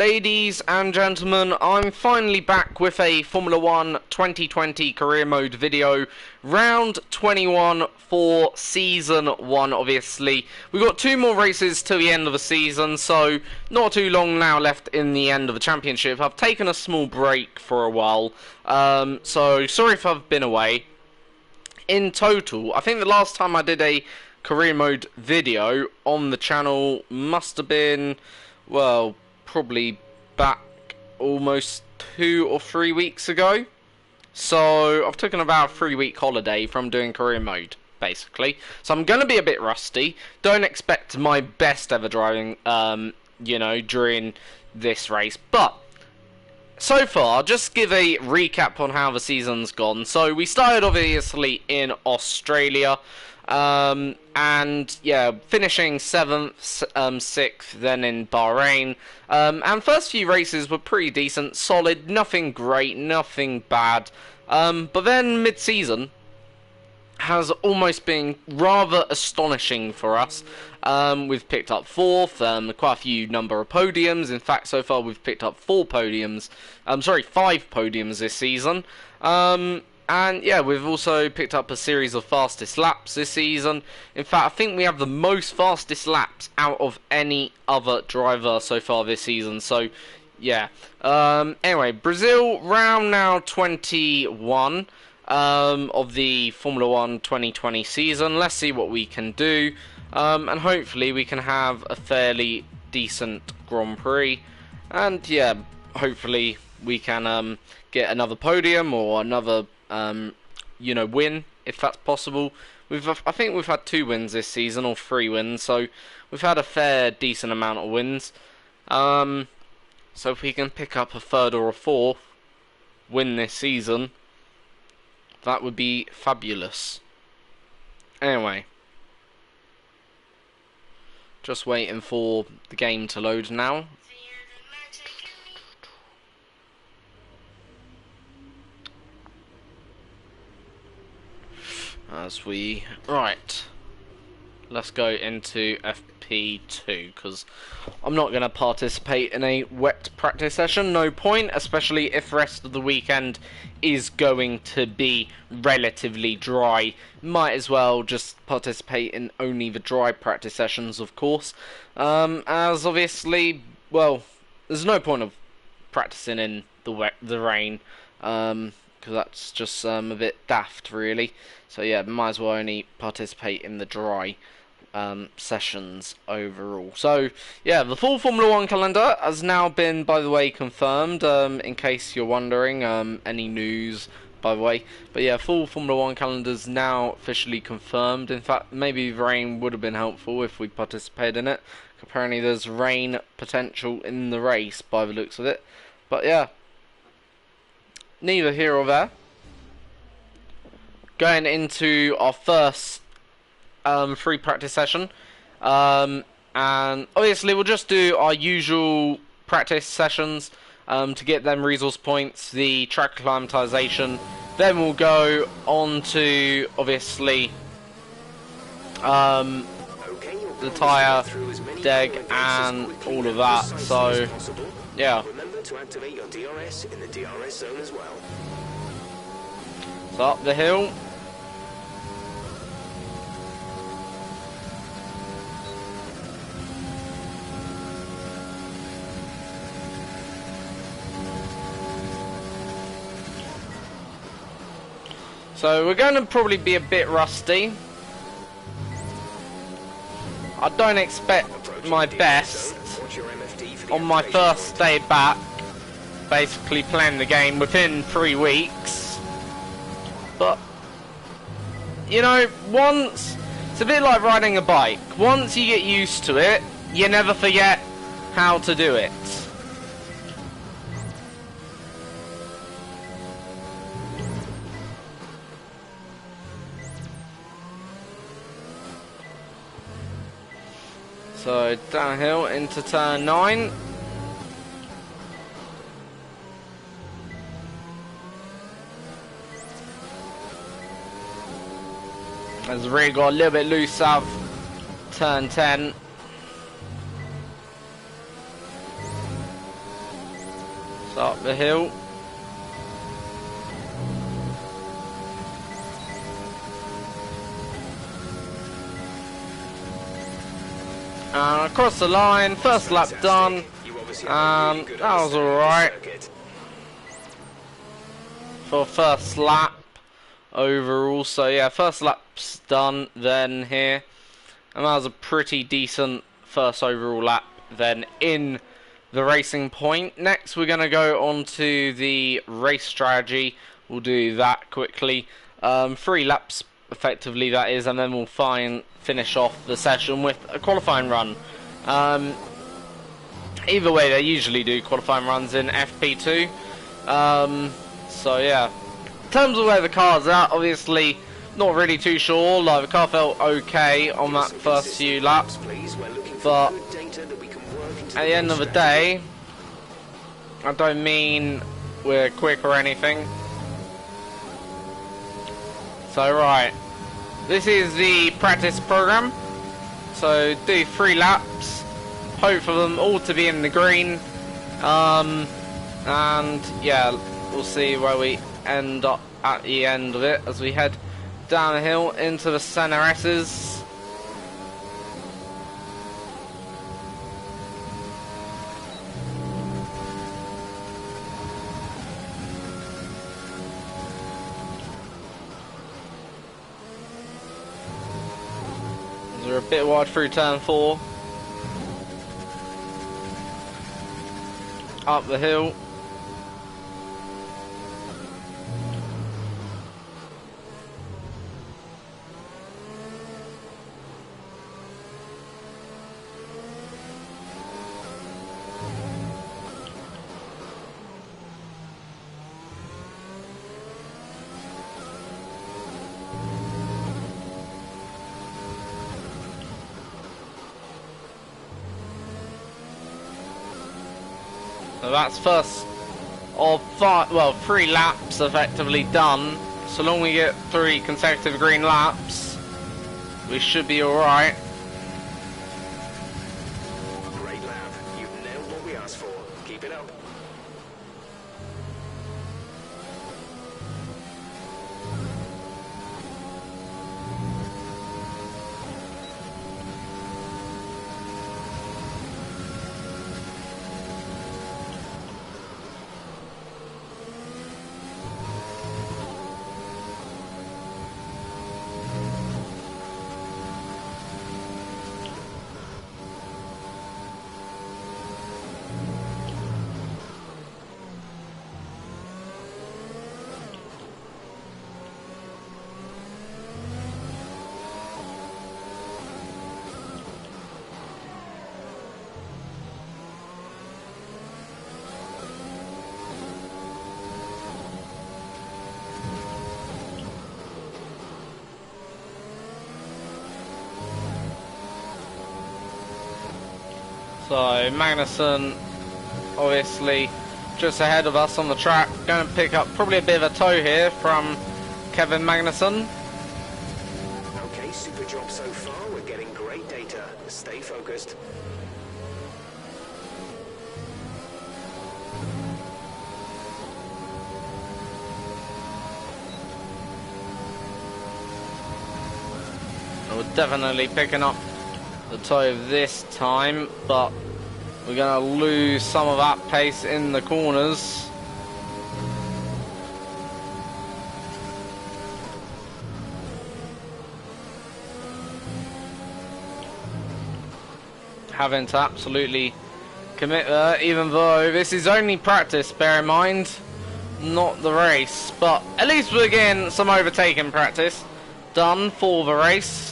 Ladies and gentlemen, I'm finally back with a Formula 1 2020 career mode video, round 21 for season 1 obviously. We've got 2 more races till the end of the season, so not too long now left in the end of the championship. I've taken a small break for a while, so sorry if I've been away. In total, I think the last time I did a career mode video on the channel must have been, well, probably back almost 2 or 3 weeks ago. So I've taken about a 3-week holiday from doing career mode, basically. So I'm going to be a bit rusty. Don't expect my best ever driving, during this race. But so far, just give a recap on how the season's gone. So we started obviously in Australia. And yeah, finishing 7th, 6th, then in Bahrain. And first few races were pretty decent, solid, nothing great, nothing bad. But then mid-season has almost been rather astonishing for us. We've picked up 4th, quite a few number of podiums. In fact, so far we've picked up 5 podiums this season. And yeah, we've also picked up a series of fastest laps this season. In fact, I think we have the most fastest laps out of any other driver so far this season. So, yeah. Anyway, Brazil, round now 21 of the Formula 1 2020 season. Let's see what we can do. And hopefully we can have a fairly decent Grand Prix. And yeah, hopefully we can get another podium or another win, if that's possible. I think we've had 2 wins this season, or 3 wins, so we've had a fair decent amount of wins. So if we can pick up a 3rd or a 4th win this season, that would be fabulous. Anyway, just waiting for the game to load now. Right, let's go into FP2, because I'm not going to participate in a wet practice session, no point, especially if the rest of the weekend is going to be relatively dry. Might as well just participate in only the dry practice sessions, of course, as obviously, well, there's no point of practicing in the rain, because that's just a bit daft, really. So yeah, might as well only participate in the dry sessions overall. So yeah, the full Formula 1 calendar has now been, by the way, confirmed, in case you're wondering, any news, by the way. But yeah, full Formula 1 calendar is now officially confirmed. In fact, maybe rain would have been helpful if we participated in it. Apparently there's rain potential in the race, by the looks of it. But yeah, neither here or there. Going into our first free practice session, and obviously we'll just do our usual practice sessions to get them resource points, the track acclimatization. Then we'll go on to obviously the tyre deg and all of that. So yeah. Remember to activate your DRS in the DRS zone as well. So up the hill. So we're going to probably be a bit rusty. I don't expect my best on my first day back, basically playing the game within 3 weeks. But, you know, it's a bit like riding a bike. Once you get used to it, you never forget how to do it. So downhill into turn 9. As the rear got a little bit loose south turn 10. Up the hill. And across the line, first lap done. That was alright for first lap overall. So yeah, first lap's done then here. And that was a pretty decent first overall lap then in the racing point. Next we're going to go on to the race strategy. We'll do that quickly. 3 laps effectively that is, and then we'll finish off the session with a qualifying run. Either way, they usually do qualifying runs in FP2. So yeah, in terms of where the car's at, obviously not really too sure. Like, the car felt okay on that first few laps, but at the end of the day, I don't mean we're quick or anything. So right, this is the practice program. So do 3 laps, hope for them all to be in the green, and yeah, we'll see where we end up at the end of it as we head down the hill into the center S's. We're a bit wide through turn 4. Up the hill. So that's first of 3 laps effectively done. So long we get 3 consecutive green laps, we should be alright. Great lap. You've nailed what we asked for. Keep it up. So Magnussen obviously just ahead of us on the track, going to pick up probably a bit of a tow here from Kevin Magnussen. Okay, super job so far. We're getting great data. Stay focused. We're definitely picking up the tow this time, but we're going to lose some of that pace in the corners. Having to absolutely commit there, even though this is only practice, bear in mind, not the race. But at least we're getting some overtaking practice done for the race.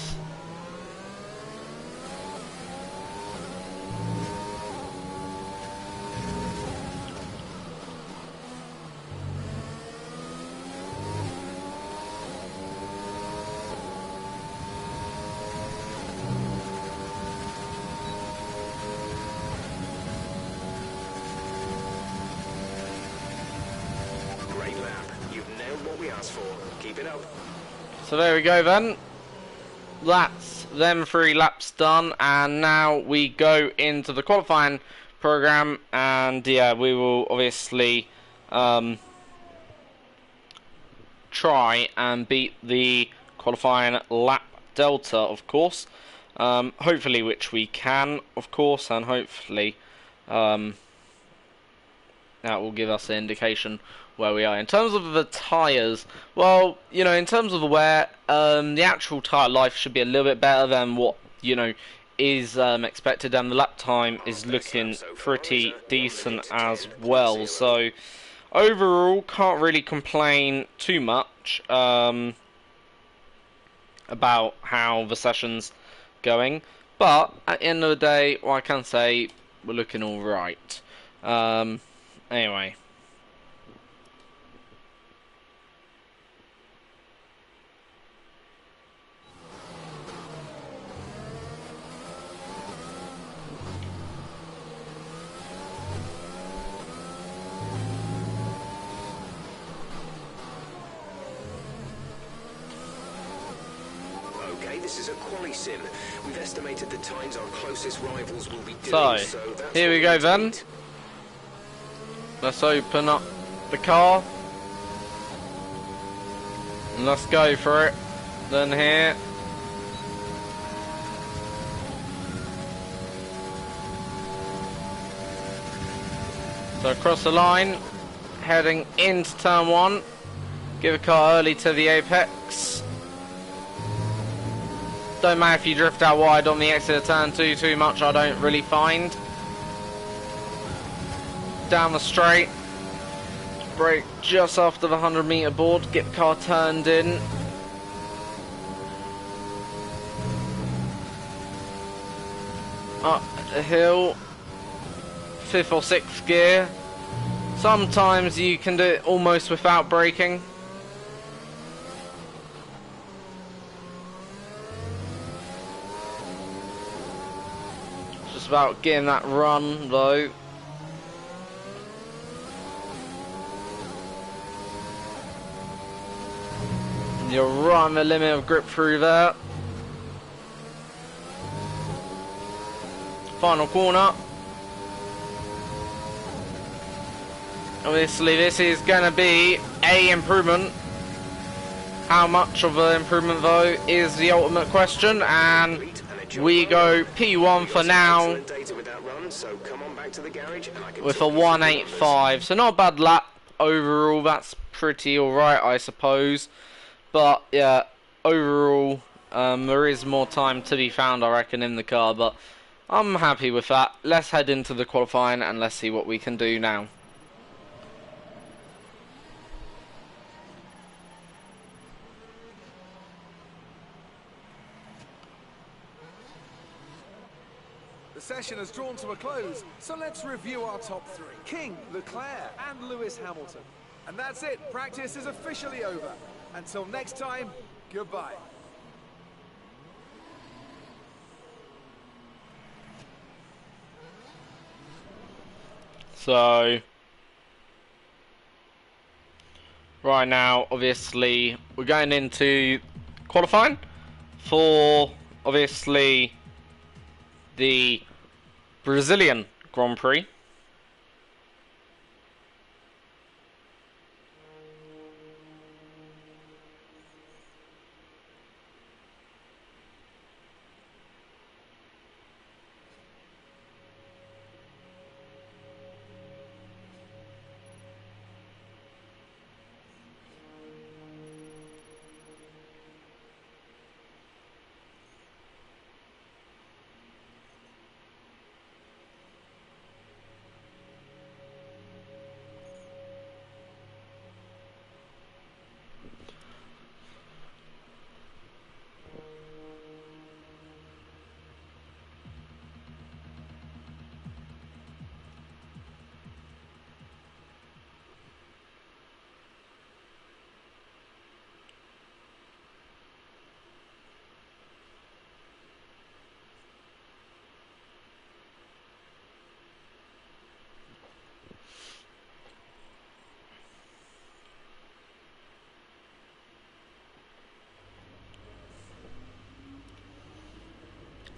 Keep it up. So there we go then. That's them 3 laps done, and now we go into the qualifying program, and yeah, we will obviously try and beat the qualifying lap delta, of course. Hopefully, which we can, of course, and hopefully that will give us an indication where we are. In terms of the tyres, well, you know, in terms of the wear, the actual tyre life should be a little bit better than what, you know, is expected, and the lap time is looking pretty decent as well. So overall, can't really complain too much about how the session's going, but at the end of the day, what I can say, we're looking all right. Anyway. Okay, this is a quali sim. We've estimated the times our closest rivals will be doing, So, that's here we what go need to then. beat. Let's open up the car. And let's go for it. Then here. So across the line, heading into turn 1. Give a car early to the apex. Don't matter if you drift out wide on the exit of turn 2 too much, I don't really find. Down the straight. Brake just after the 100-meter board, get the car turned in. Up the hill. 5th or 6th gear. Sometimes you can do it almost without braking. Just about getting that run though. You're right on the limit of grip through there. Final corner. Obviously this is going to be a improvement. How much of an improvement though is the ultimate question, and we go P1 for now with a 185. So not a bad lap overall, that's pretty alright I suppose. But yeah, overall there is more time to be found I reckon in the car, but I'm happy with that. Let's head into the qualifying and let's see what we can do now. The session has drawn to a close, so let's review our top 3. King, Leclerc and Lewis Hamilton. And that's it, practice is officially over. Until next time, goodbye. So, right now, obviously, we're going into qualifying for, obviously, the Brazilian Grand Prix.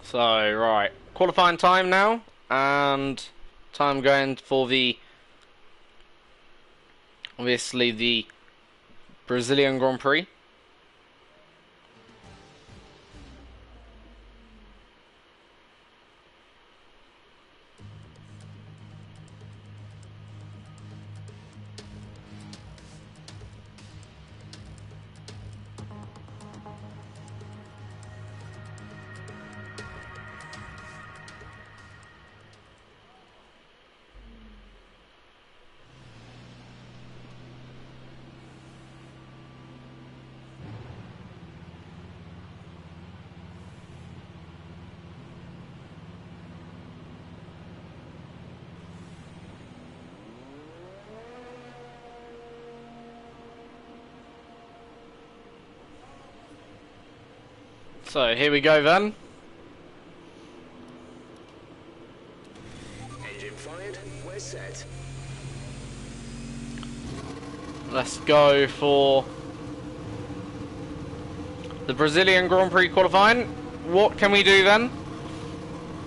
So, right, qualifying time now, and time going for the, obviously, the Brazilian Grand Prix. So here we go then. Engine fired. We're set. Let's go for the Brazilian Grand Prix qualifying. What can we do then?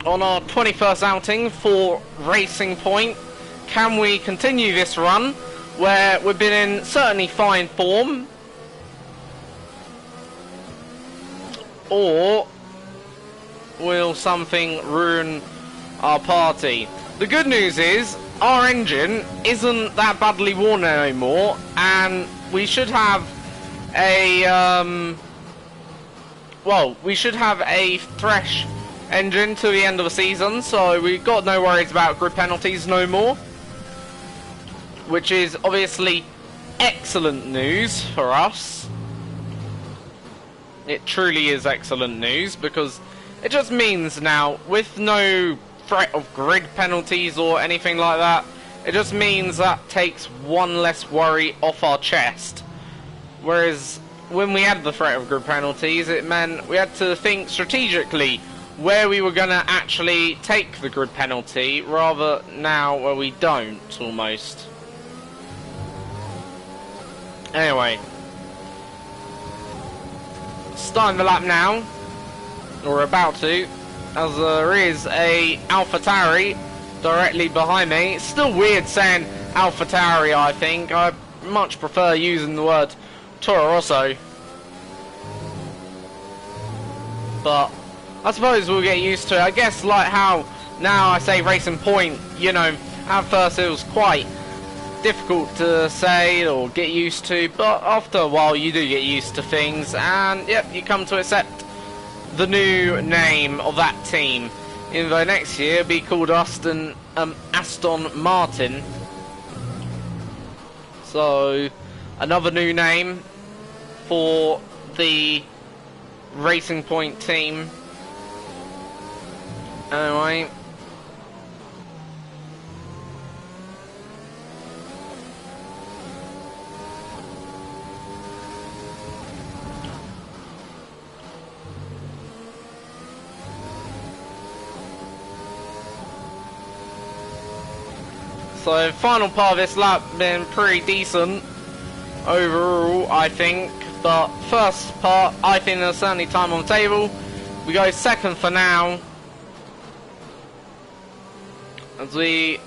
On our 21st outing for Racing Point, can we continue this run where we've been in certainly fine form? Or will something ruin our party? The good news is our engine isn't that badly worn anymore, and we should have a we should have a fresh engine to the end of the season, so we've got no worries about grid penalties no more, which is obviously excellent news for us. It truly is excellent news, because it just means now, with no threat of grid penalties or anything like that, it just means that takes one less worry off our chest. Whereas when we had the threat of grid penalties, it meant we had to think strategically where we were going to actually take the grid penalty, rather now where we don't, almost. Anyway. Starting the lap now, or about to, as there is a AlphaTauri directly behind me. It's still weird saying AlphaTauri, I think. I much prefer using the word Toro Rosso. But I suppose we'll get used to it. I guess like how now I say Racing Point, you know, at first it was quite difficult to say or get used to, but after a while you do get used to things, and yep, you come to accept the new name of that team. Even though next year it'll be called Aston Martin. So another new name for the Racing Point team. Anyway. So final part of this lap been pretty decent overall, I think. But first part, I think there's certainly time on the table. We go second for now, as we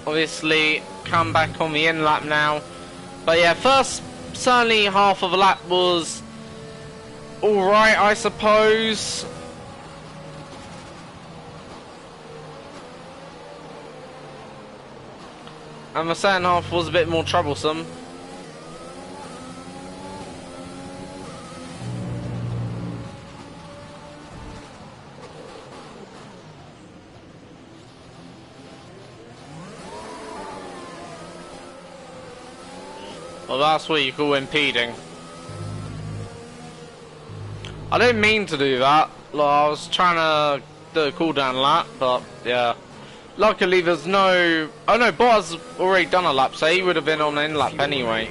obviously come back on the end lap now. But yeah, first certainly half of the lap was alright, I suppose. And the second half was a bit more troublesome. Well, that's what you call impeding. I didn't mean to do that. Like, I was trying to do a cooldown lap, but yeah. Luckily there's no... Oh no, Bottas already done a lap, so he would have been on the in lap anyway.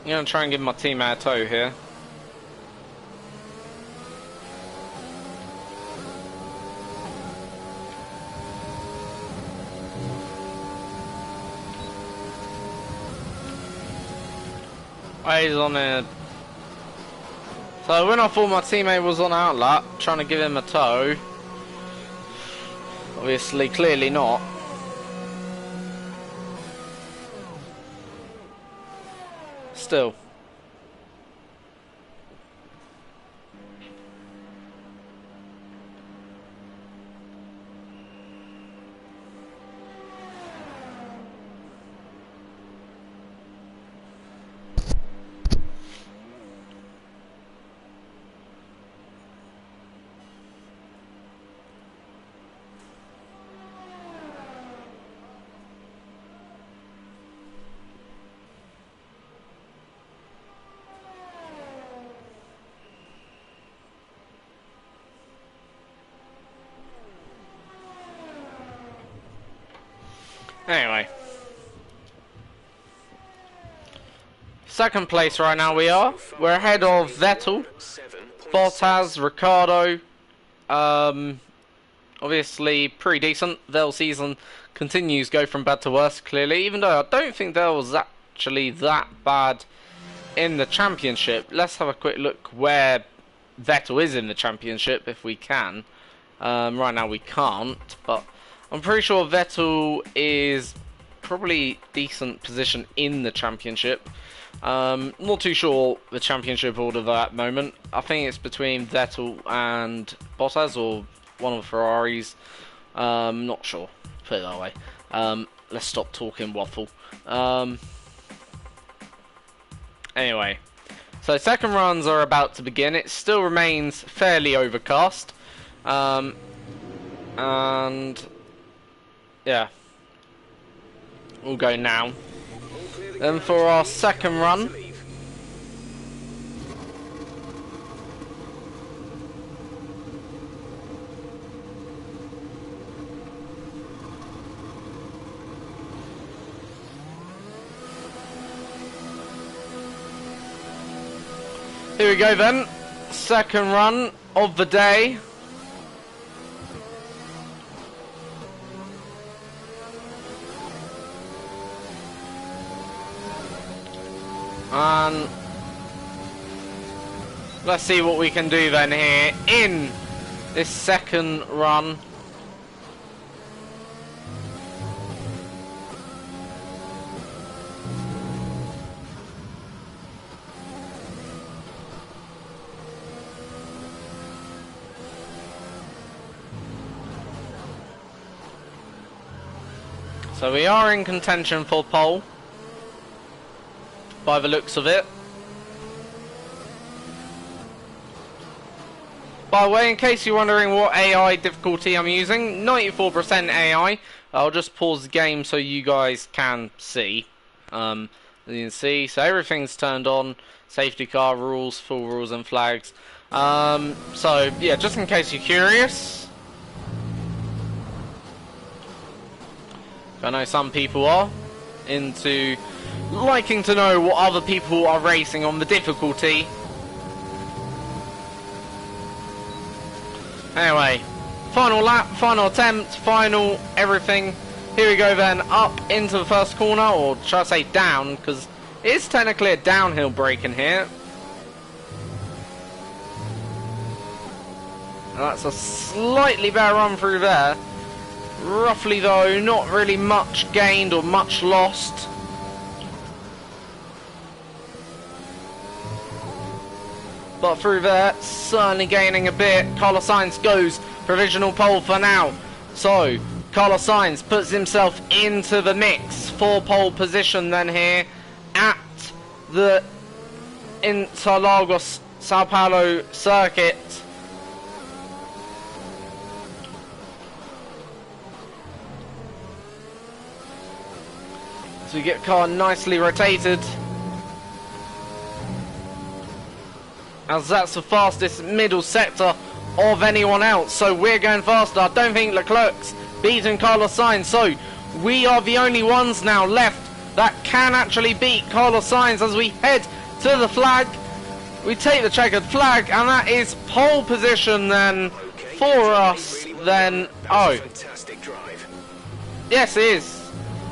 I'm going to try and give my team a tow here. Oh, he's on it. So when I thought my teammate was on outlet, trying to give him a tow, obviously, clearly not. Still. Anyway. Second place right now we are. We're ahead of Vettel, Bottas, Ricciardo. Obviously pretty decent. Their season continues go from bad to worse, clearly. Even though I don't think there was actually that bad in the championship. Let's have a quick look where Vettel is in the championship, if we can. Right now we can't, but I'm pretty sure Vettel is probably decent position in the championship. Not too sure the championship order at that moment. I think it's between Vettel and Bottas or one of the Ferraris. Not sure. Put it that way. Let's stop talking waffle. Anyway, so second runs are about to begin. It still remains fairly overcast. And yeah, we'll go now. Then for our second run, here we go then. Second run of the day. And let's see what we can do then here in this second run. So we are in contention for pole, by the looks of it. By the way, in case you're wondering what AI difficulty I'm using, 94% AI. I'll just pause the game so you guys can see. As you can see, so everything's turned on. Safety car rules, full rules and flags. So yeah, just in case you're curious. I know some people are into liking to know what other people are racing on the difficulty. Anyway, final lap, final attempt, final everything. Here we go then, up into the first corner, or should I say down, because it is technically a downhill break in here. And that's a slightly better run through there. Roughly though, not really much gained or much lost. But through there, certainly gaining a bit. Carlos Sainz goes provisional pole for now. So, Carlos Sainz puts himself into the mix for pole position then here at the Interlagos Sao Paulo circuit. So we get car nicely rotated, as that's the fastest middle sector of anyone else. So we're going faster. I don't think Leclerc's beating Carlos Sainz, so we are the only ones now left that can actually beat Carlos Sainz as we head to the flag. We take the checkered flag, and that is pole position then for us then. Oh, yes it is.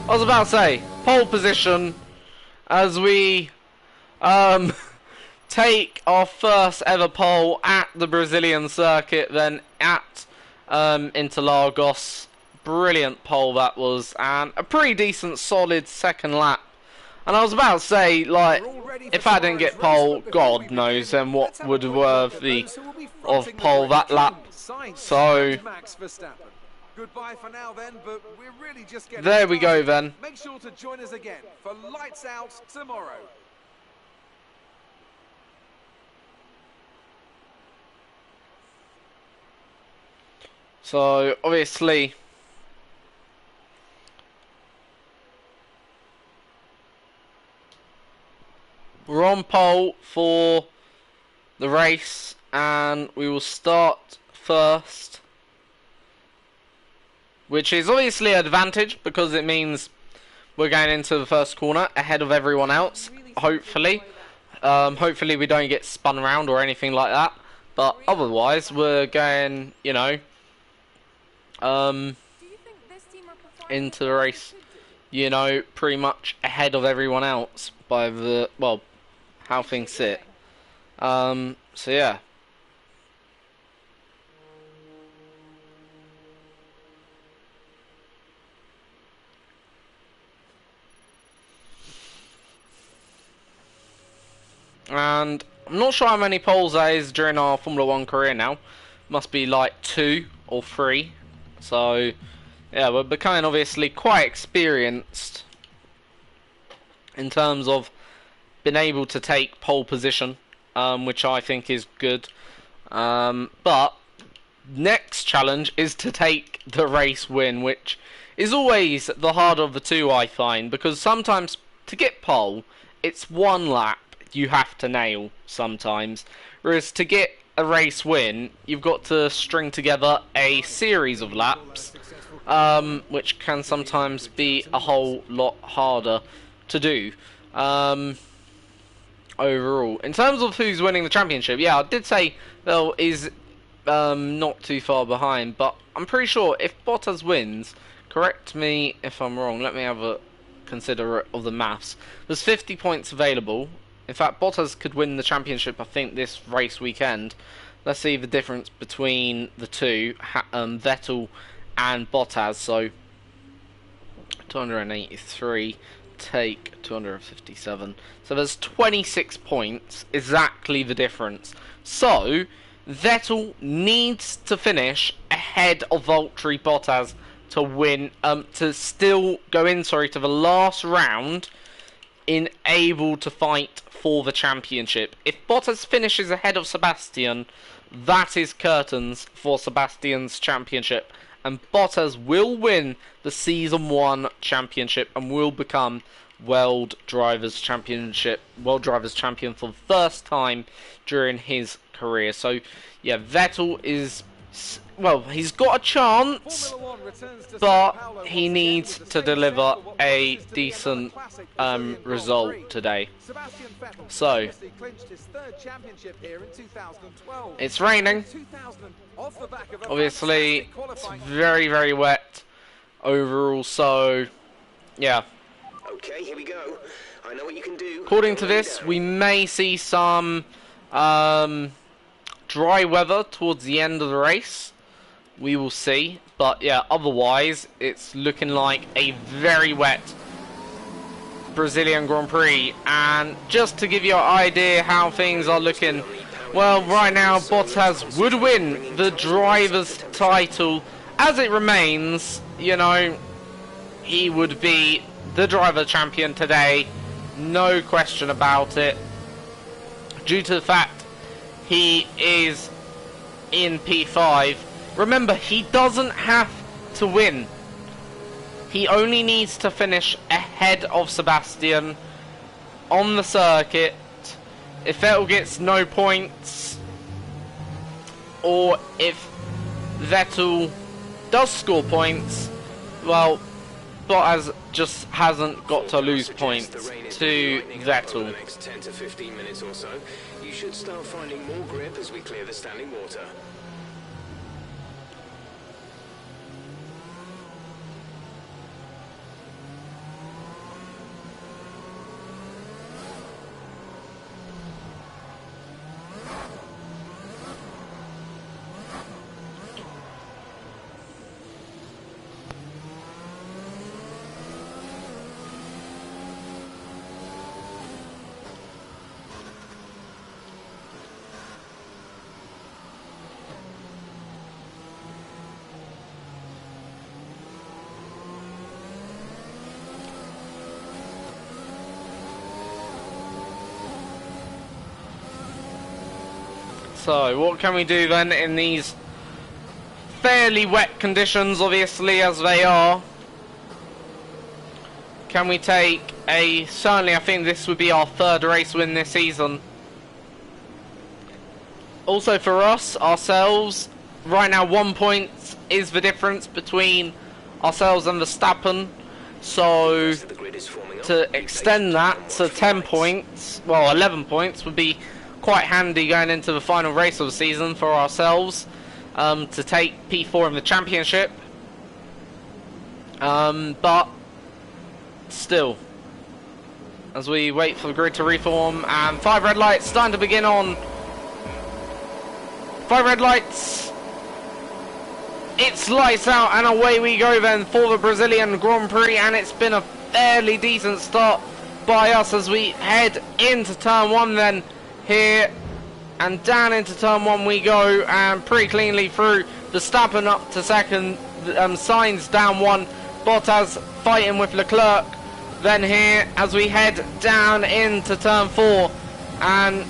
I was about to say pole position as we take our first ever pole at the Brazilian circuit, then at Interlagos. Brilliant pole that was, and a pretty decent solid second lap. And I was about to say, like, if I didn't get pole, God knows then what would have worthy of pole that lap. So goodbye for now then, but we're really just getting there we go started. then. Make sure to join us again for Lights Out tomorrow. So obviously we're on pole for the race, and we will start first, which is obviously an advantage because it means we're going into the first corner ahead of everyone else, hopefully. Hopefully we don't get spun around or anything like that, but otherwise we're going, you know, into the race, you know, pretty much ahead of everyone else by the, well, how things sit. So yeah. And I'm not sure how many poles that is during our Formula 1 career now. Must be like 2 or 3. So yeah, we're becoming obviously quite experienced in terms of being able to take pole position, which I think is good. But next challenge is to take the race win, which is always the harder of the two, I find, because sometimes to get pole, it's one lap you have to nail sometimes, whereas to get a race win, you've got to string together a series of laps, which can sometimes be a whole lot harder to do. Overall, in terms of who's winning the championship, yeah, I did say Bell is not too far behind, but I'm pretty sure if Bottas wins, correct me if I'm wrong, let me have a consider of the maths. There's 50 points available. In fact, Bottas could win the championship, I think, this race weekend. Let's see the difference between the two, Vettel and Bottas. So 283 take 257. So there's 26 points, exactly the difference. So Vettel needs to finish ahead of Valtteri Bottas to win, to still go in, to the last round in able to fight for the championship. If Bottas finishes ahead of Sebastian, that is curtains for Sebastian's championship, and Bottas will win the Season 1 championship and will become World Drivers' Champion for the first time during his career. So yeah, Vettel is, well, he's got a chance, but he needs to deliver a decent result today. So it's raining. Obviously, it's very, very wet overall. So yeah. Okay, here we go. I know what you can do. According to this, we may see some dry weather towards the end of the race. We will see. But yeah, otherwise, it's looking like a very wet Brazilian Grand Prix. And just to give you an idea how things are looking, well, right now, Bottas would win the driver's title. As it remains, you know, he would be the driver champion today, no question about it, due to the fact he is in P5. Remember, he doesn't have to win. He only needs to finish ahead of Sebastian on the circuit. If Vettel gets no points, or if Vettel does score points, well, Bottas just hasn't got to lose points to Vettel. The next 10 to 15 minutes or so, you should start finding more grip as we clear the standing water. So what can we do then in these fairly wet conditions, obviously, as they are? Can we take a... Certainly I think this would be our third race win this season. Also for us, ourselves, right now 1 point is the difference between ourselves and Verstappen. So to extend that to 10 points, well 11 points, would be quite handy going into the final race of the season for ourselves, to take P4 in the championship. But still, as we wait for the grid to reform, and 5 red lights starting to begin on. 5 red lights. It's lights out and away we go then for the Brazilian Grand Prix, and it's been a fairly decent start by us as we head into turn 1 then here, and down into turn 1 we go, and pretty cleanly through. Verstappen up to second, Sainz down 1, Bottas fighting with Leclerc then here as we head down into turn 4, and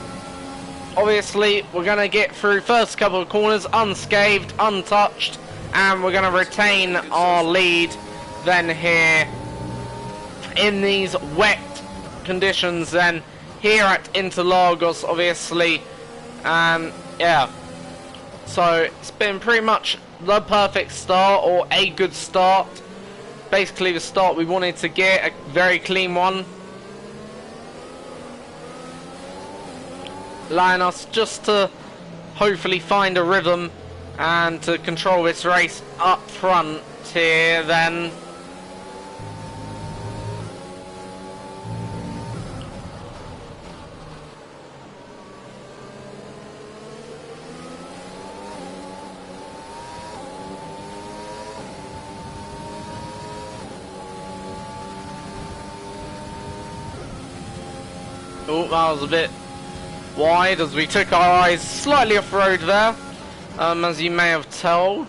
obviously we're going to get through first couple of corners unscathed, untouched, and we're going to retain our lead then here in these wet conditions then here at Interlagos, obviously. Yeah, so it's been pretty much the perfect start, or a good start. Basically the start we wanted to get, a very clean one, allowing us just to hopefully find a rhythm and to control this race up front here then. Oh, that was a bit wide as we took our eyes slightly off road there, as you may have told.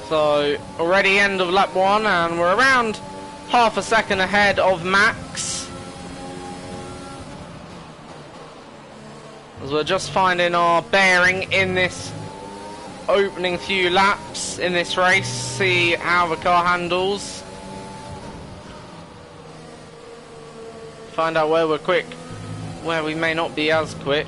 So already end of lap 1, and we're around half a second ahead of Max, as we're just finding our bearing in this opening few laps in this race, see how the car handles, find out where we're quick, where we may not be as quick.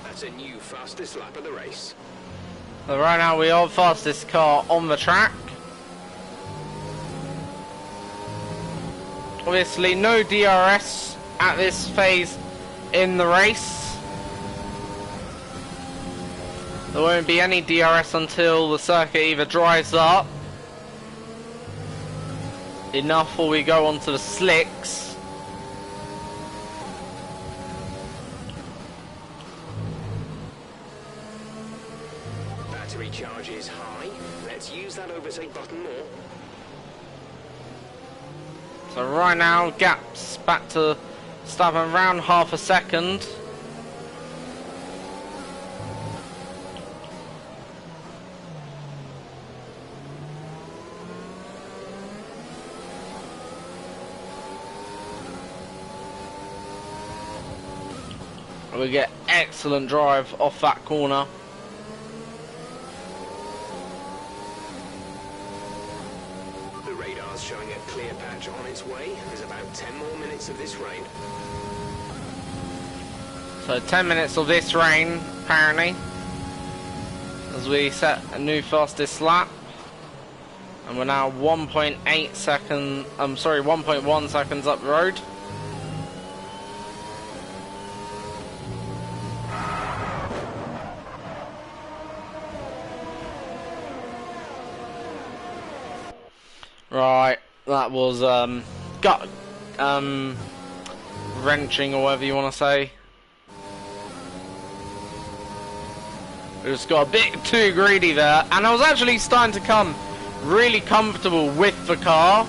That's a new fastest lap of the race. So right now we are the fastest car on the track. Obviously no DRS at this phase in the race. There won't be any DRS until the circuit either dries up enough or we go onto the slicks. Battery charge is high. Let's use that overtake button more. So right now gaps back to Verstappen around half a second. We get excellent drive off that corner. The radar's showing a clear patch on its way. There's about 10 more minutes of this rain. So 10 minutes of this rain, apparently, as we set a new fastest lap. And we're now 1.8 seconds, I'm sorry, 1.1 seconds up the road. Right, that was gut wrenching or whatever you want to say. We just got a bit too greedy there, and I was actually starting to come really comfortable with the car.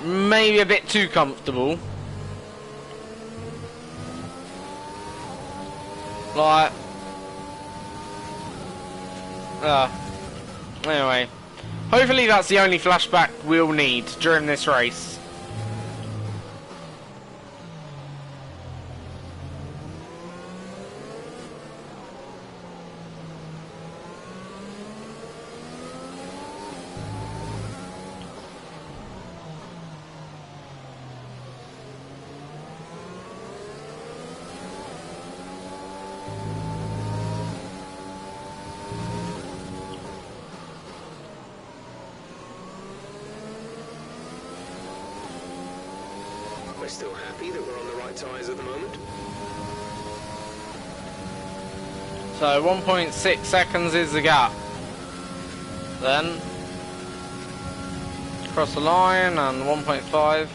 Maybe a bit too comfortable. Like, anyway. Hopefully that's the only flashback we'll need during this race. We're still happy that we're on the right tyres at the moment. So 1.6 seconds is the gap. Then cross the line and 1.5.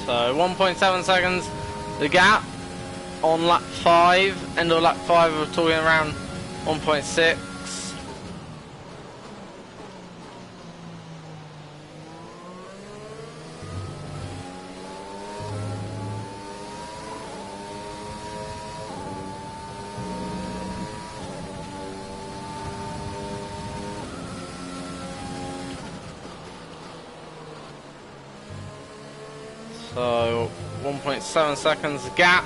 So 1.7 seconds, the gap on lap 5, end of lap 5 we're talking around 1.6. So 1.7 seconds gap.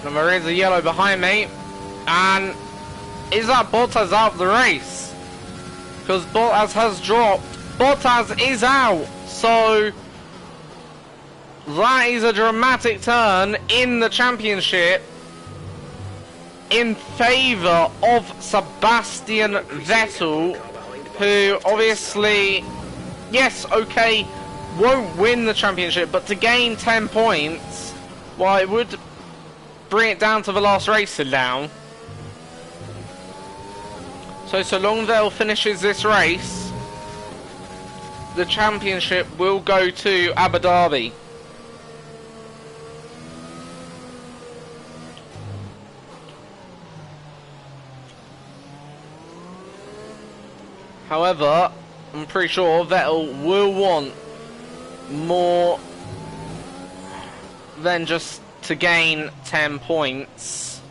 And there is a yellow behind me, and is that Bottas out of the race? Because Bottas has dropped. Bottas is out, so that is a dramatic turn in the championship in favour of Sebastian Vettel, who obviously, yes, okay, won't win the championship, but to gain 10 points, well, it would bring it down to the last race now. So long Vettel finishes this race, the championship will go to Abu Dhabi. However, I'm pretty sure Vettel will want more than just to gain 10 points.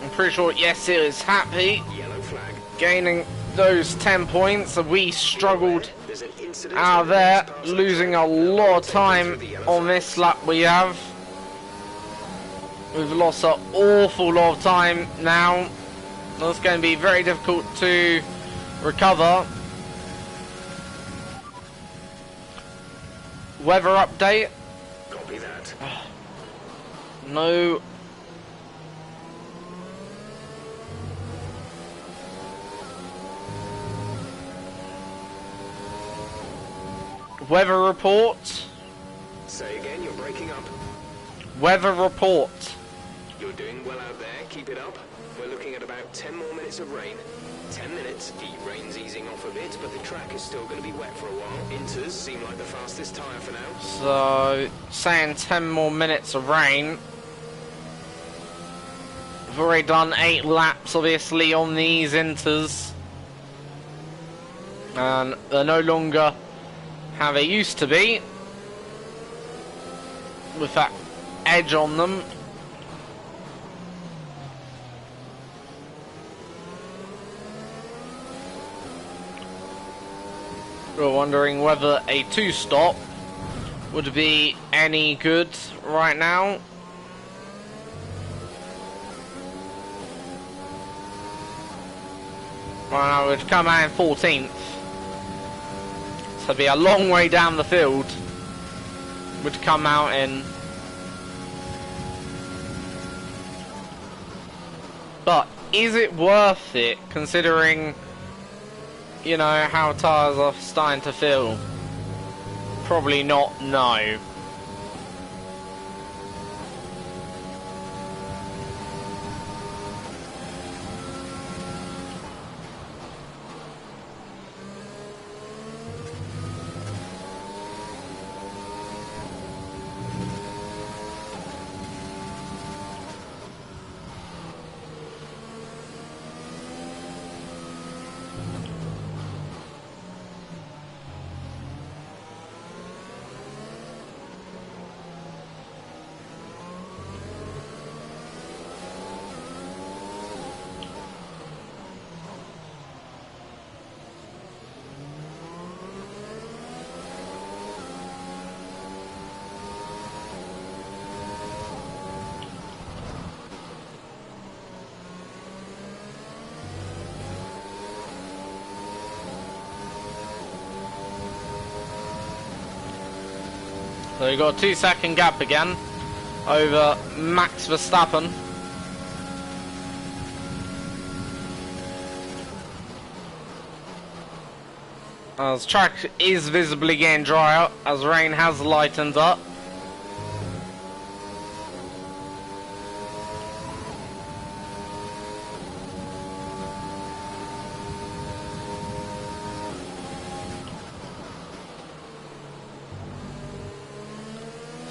I'm pretty sure, yes, it is Happy Yellow flag. gaining those 10 points. We struggled There's an incident out with the there, next passenger. losing a They'll lot of take it time through the yellow on flag. this lap we have. We've lost an awful lot of time now. That's going to be very difficult to recover. Weather update. Copy that. No. Weather report. Say again, you're breaking up. Weather report. You're doing well out there, keep it up. We're looking at about 10 more minutes of rain. 10 minutes, the rain's easing off a bit, but the track is still going to be wet for a while. Inters seem like the fastest tyre for now. So, saying 10 more minutes of rain. We've already done 8 laps, obviously, on these Inters. And they're no longer how they used to be, with that edge on them. We're wondering whether a 2-stop would be any good right now. Right now we've come out in 14th. So it'd be a long way down the field. Would come out in. But is it worth it, considering, you know, how tyres are starting to feel? Probably not, no. So we've got a 2-second gap again over Max Verstappen. As track is visibly getting drier as rain has lightened up.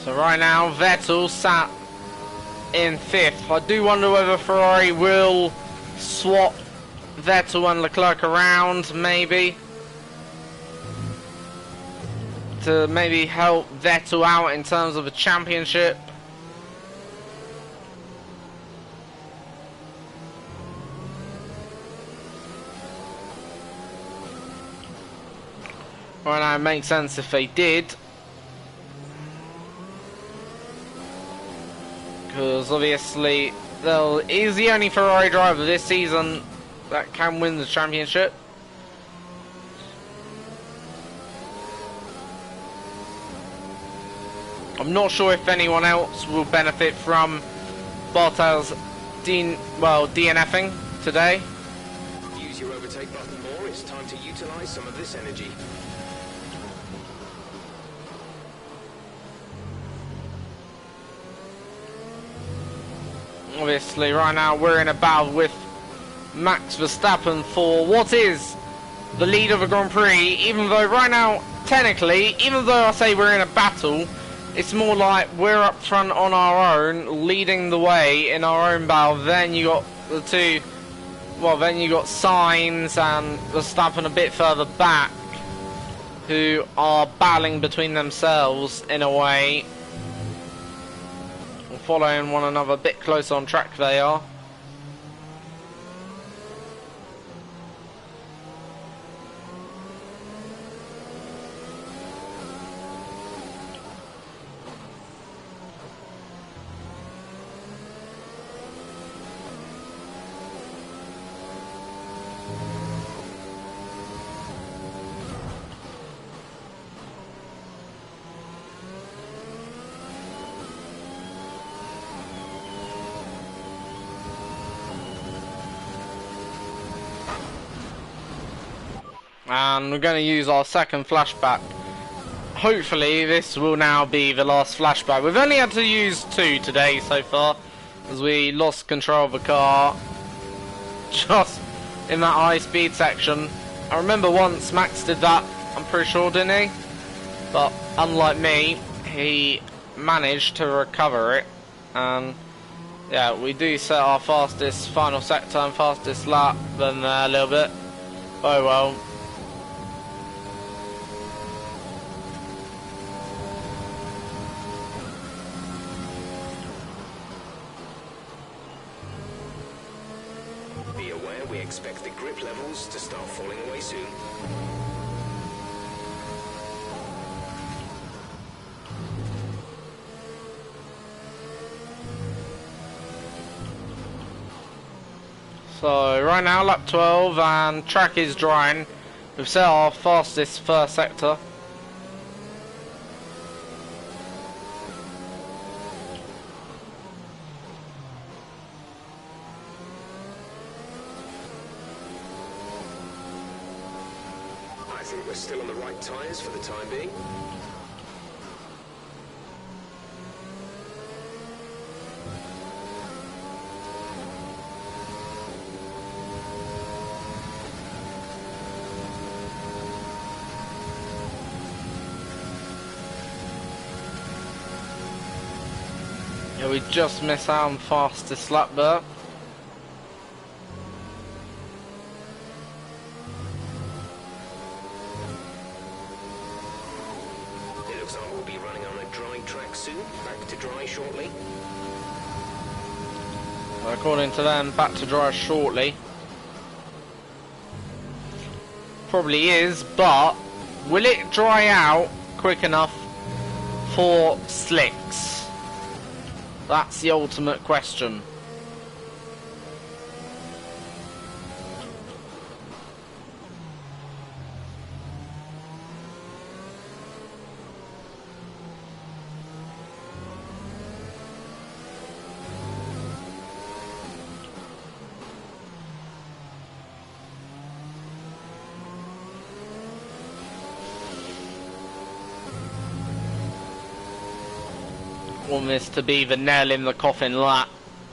So right now, Vettel sat in 5th. I do wonder whether Ferrari will swap Vettel and Leclerc around, maybe, to maybe help Vettel out in terms of a championship. Right now, it makes sense if they did. Because obviously, he's the only Ferrari driver this season that can win the championship. I'm not sure if anyone else will benefit from Bottas DNFing today. Use your overtake button more, it's time to utilize some of this energy. Obviously, right now we're in a battle with Max Verstappen for what is the lead of a Grand Prix, even though right now, technically, even though I say we're in a battle, it's more like we're up front on our own, leading the way in our own battle. Then you got the two, well, then you got Sainz and Verstappen a bit further back, who are battling between themselves in a way. Following one another a bit closer on track they are. And we're going to use our second flashback. Hopefully this will now be the last flashback. We've only had to use 2 today so far, as we lost control of the car just in that high speed section. I remember once Max did that, I'm pretty sure, didn't he? But unlike me, he managed to recover it. And yeah, we do set our fastest final sector and fastest lap than a little bit. Oh well. Be aware we expect the grip levels to start falling away soon. So right now lap 12 and track is drying. We've set our fastest first sector. I think we're still on the right tyres for the time being. Yeah, we just missed out on fastest lap there. It looks like we'll be running on a dry track soon. Back to dry shortly. According to them, back to dry shortly. Probably is, but will it dry out quick enough for slicks? That's the ultimate question. Want this to be the nail in the coffin lap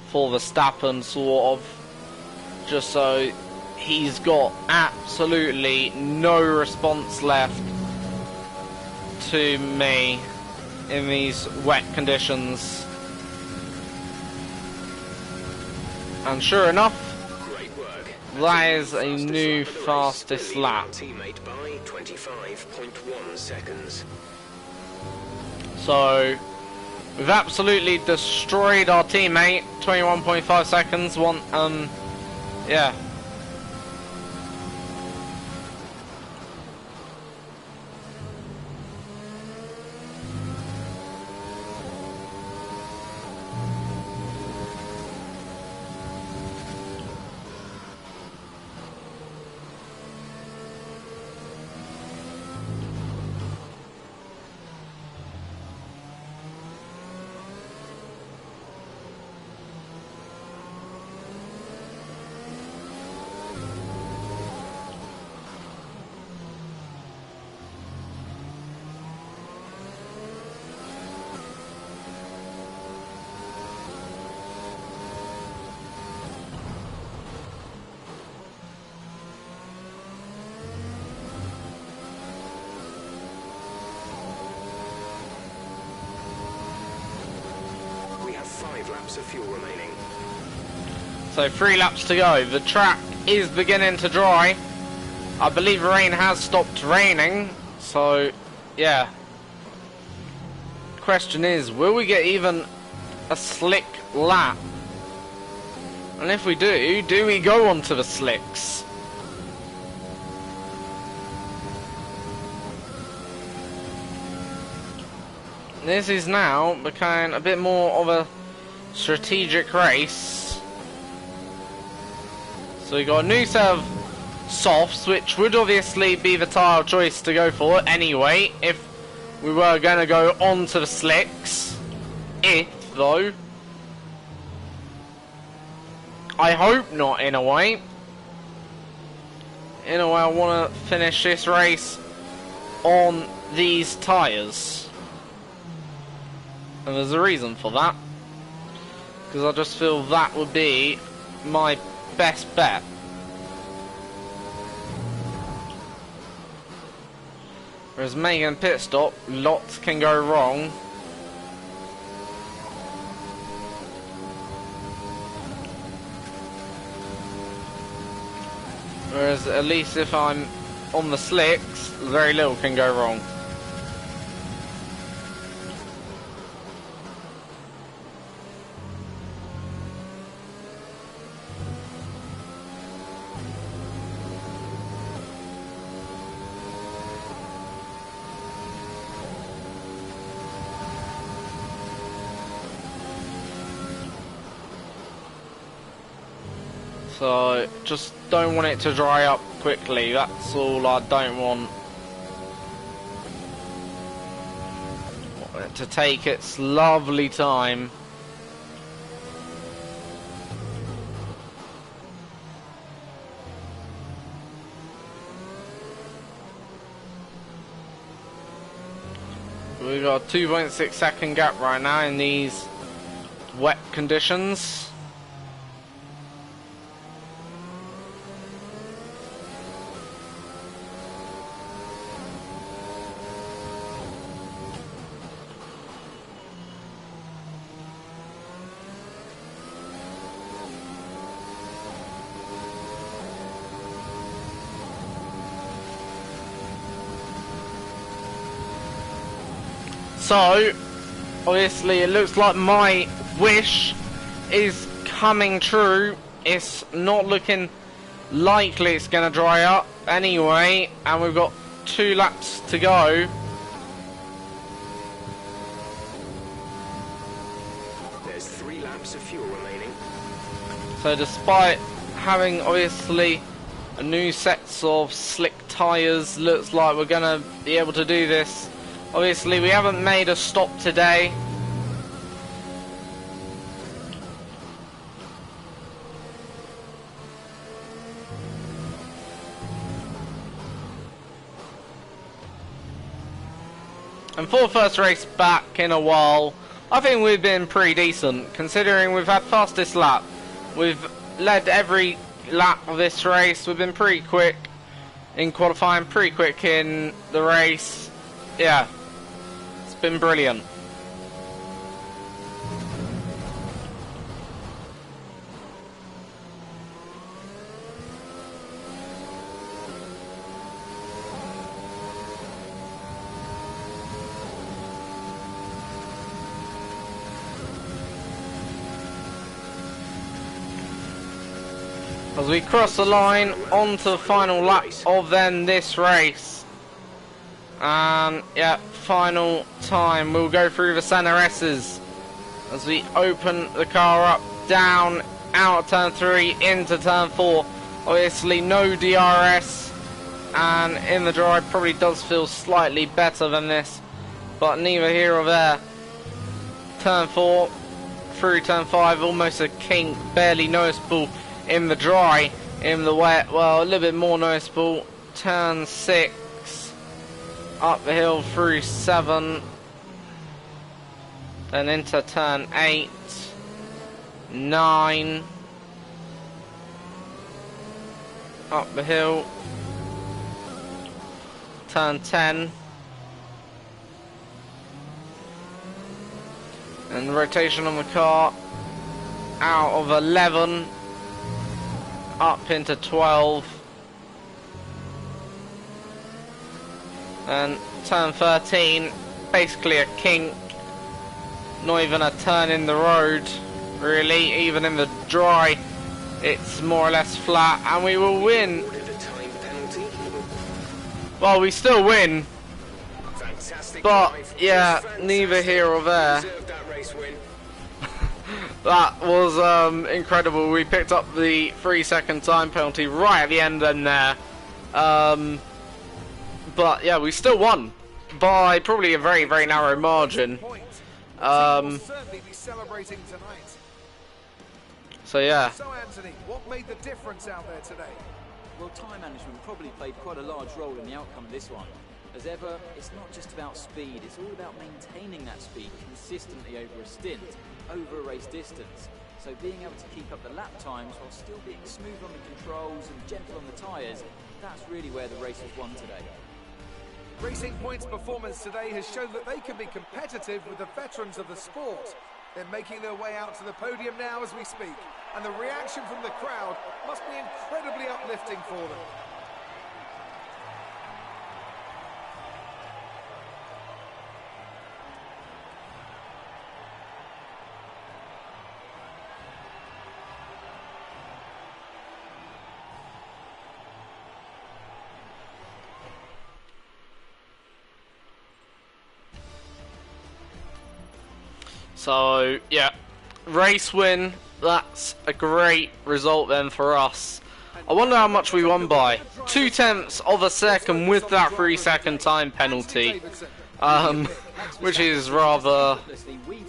for Verstappen, sort of, just so he's got absolutely no response left to me in these wet conditions. And sure enough, Great work. that is a new fastest lap. Teammate by 25.1 seconds. So we've absolutely destroyed our teammate. 21.5 seconds. Yeah. We have 5 laps of fuel remaining. So 3 laps to go. The track is beginning to dry. I believe the rain has stopped raining. So, yeah. Question is, will we get even a slick lap? And if we do we go onto the slicks? This is now becoming a bit more of a strategic race. So we got a new set of softs, which would obviously be the tyre choice to go for anyway, if we were going to go onto the slicks. If, though. I hope not, in a way. In a way, I want to finish this race on these tyres. And there's a reason for that. Because I just feel that would be my best bet. Whereas making a pit stop, lots can go wrong. Whereas at least if I'm on the slicks, very little can go wrong. So, just don't want it to dry up quickly, that's all I don't want. Want it to take its lovely time. We've got a 2.6 second gap right now in these wet conditions. So, obviously it looks like my wish is coming true. It's not looking likely it's going to dry up anyway, and we've got 2 laps to go. There's 3 laps of fuel remaining. So despite having obviously a new sets of slick tyres, looks like we're going to be able to do this. Obviously we haven't made a stop today. And for the first race back in a while, I think we've been pretty decent, considering we've had fastest lap. We've led every lap of this race. We've been pretty quick in qualifying, pretty quick in the race. Yeah. Been brilliant. As we cross the line onto the final lap of then this race. And yeah, final time. We'll go through the center S's as we open the car up, down, out of turn 3, into turn 4. Obviously no DRS, and in the drive probably does feel slightly better than this, but neither here or there. Turn 4 through turn 5, almost a kink, barely noticeable in the dry. In the wet, well, a little bit more noticeable. Turn 6, up the hill through 7, then into turn 8, 9, up the hill, turn 10, and the rotation on the car out of 11, up into 12, And turn 13, basically a kink. Not even a turn in the road, really. Even in the dry, it's more or less flat, and we will win. Well, we still win. But, yeah, neither here or there. That was incredible. We picked up the 3-second time penalty right at the end there. But yeah, we still won by probably a very, very narrow margin. So yeah. So Anthony, what made the difference out there today? Well, time management probably played quite a large role in the outcome of this one. As ever, it's not just about speed, it's all about maintaining that speed consistently over a stint, over a race distance. So being able to keep up the lap times while still being smooth on the controls and gentle on the tyres, that's really where the race was won today. Racing Point's performance today has shown that they can be competitive with the veterans of the sport. They're making their way out to the podium now as we speak, and the reaction from the crowd must be incredibly uplifting for them. So, yeah, race win, that's a great result then for us. I wonder how much we won by. 0.2 of a second with that 3-second time penalty, which is rather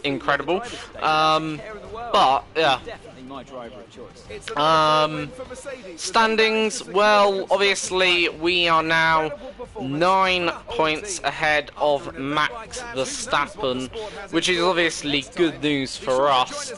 incredible. But, yeah. Standings, well, obviously we are now 9 points ahead of Max Verstappen, which is obviously good news for us.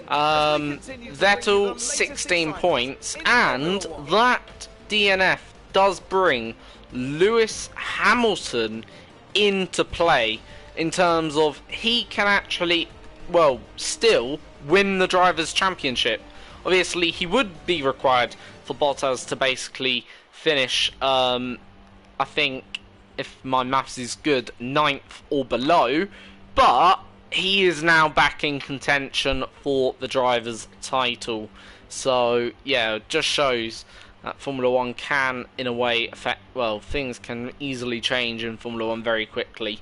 Vettel 16 points, and that DNF does bring Lewis Hamilton into play in terms of he can actually, well, still win the Drivers' Championship. Obviously, he would be required for Bottas to basically finish, I think, if my maths is good, 9th or below, but he is now back in contention for the Drivers' title. So, yeah, it just shows that Formula 1 can, in a way, affect, well, things can easily change in Formula 1 very quickly.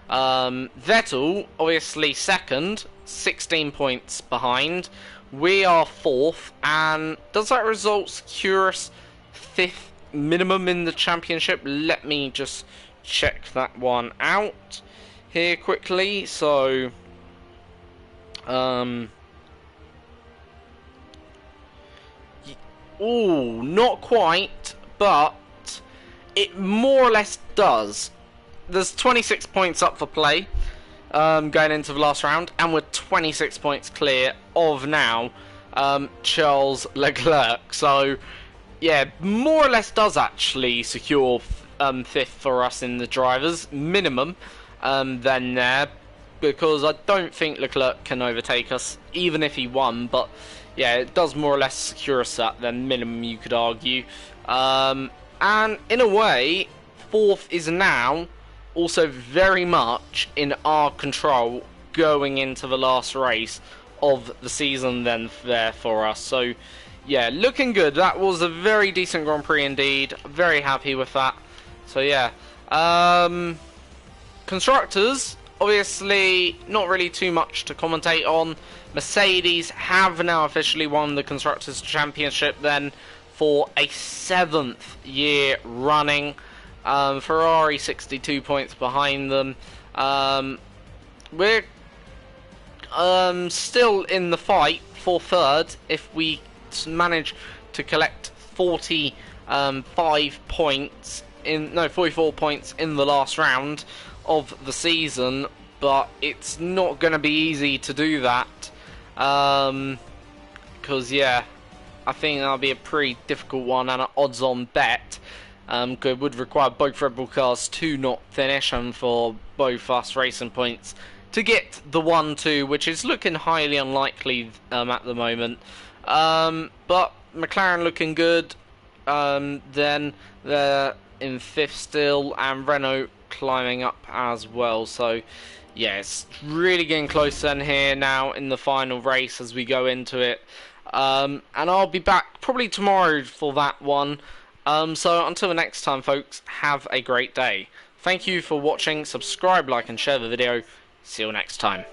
Vettel, obviously second, 16 points behind. We are 4th, and does that result secure us 5th minimum in the championship? Let me just check that one out here quickly. So, ooh, not quite, but it more or less does. There's 26 points up for play going into the last round, and we're 26 points clear of now Charles Leclerc. So, yeah, more or less does actually secure 5th for us in the drivers, minimum, then there, because I don't think Leclerc can overtake us, even if he won, but yeah, it does more or less secure us that, then minimum, you could argue. And in a way, 4th is now also very much in our control going into the last race of the season then there for us. So yeah, looking good. That was a very decent Grand Prix indeed. Very happy with that. So yeah, Constructors, obviously not really too much to commentate on. Mercedes have now officially won the Constructors Championship then for a 7th year running. Ferrari 62 points behind them. We're still in the fight for 3rd if we manage to collect 45 points in 44 points in the last round of the season, but it's not going to be easy to do that, because yeah, I think that'll be a pretty difficult one and an odds-on bet. It would require both Red Bull cars to not finish and for both us racing points to get the 1-2, which is looking highly unlikely at the moment. But McLaren looking good. Then they're in 5th still, and Renault climbing up as well. So yeah, it's really getting close then here now in the final race as we go into it. And I'll be back probably tomorrow for that one. So until the next time, folks, have a great day. Thank you for watching. Subscribe, like and share the video. See you next time.